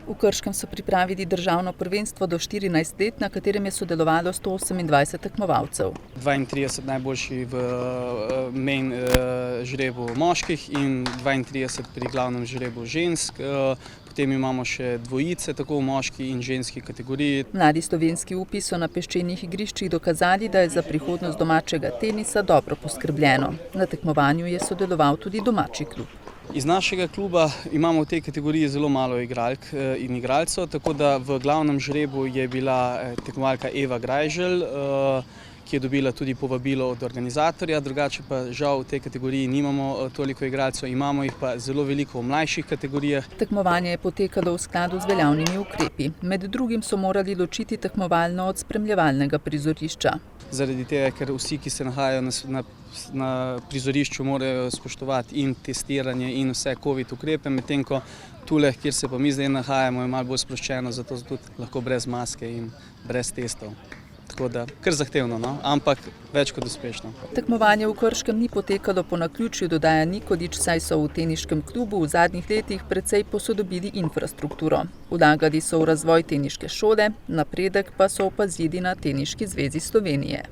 V Krškem so pripravili državno prvenstvo do 14 let, na katerem je sodelovalo 128 tekmovalcev. 32 najboljših v main žrebu moških in 32 pri glavnem žrebu žensk. Potem imamo še dvojice, tako v moški in ženski kategoriji. Mladi slovenski upi so na peščenih igriščih dokazali, da je za prihodnost domačega tenisa dobro poskrbljeno. Na tekmovanju je sodeloval tudi domači klub. Iz našega kluba imamo v tej kategoriji zelo malo igralk in igralcev, tako da v glavnem žrebu je bila tekmovalka Eva Grajželj, ki je dobila tudi povabilo od organizatorja, drugače pa žal v tej kategoriji nimamo toliko igralcev, imamo jih pa zelo veliko v mlajših kategorijah. Tekmovanje je potekalo v skladu z veljavnimi ukrepi. Med drugim so morali ločiti tekmovalno od spremljevalnega prizorišča. Zaradi tega, ker vsi, ki se nahajajo na prizorišču, morajo spoštovati in testiranje in vse COVID ukrepe, medtem ko tule, kjer se pa mi zdaj nahajamo, je malo bolj sproščeno, zato tudi lahko brez maske in brez testov. Tako da, kar zahtevno, no? Ampak več kot uspešno. Tekmovanje v Krškem ni potekalo po naključju, dodaja Nikolič, saj so v teniškem klubu v zadnjih letih precej posodobili infrastrukturo. Vlagali so v razvoj teniške šole, napredek pa so opazili na Teniški zvezi Slovenije.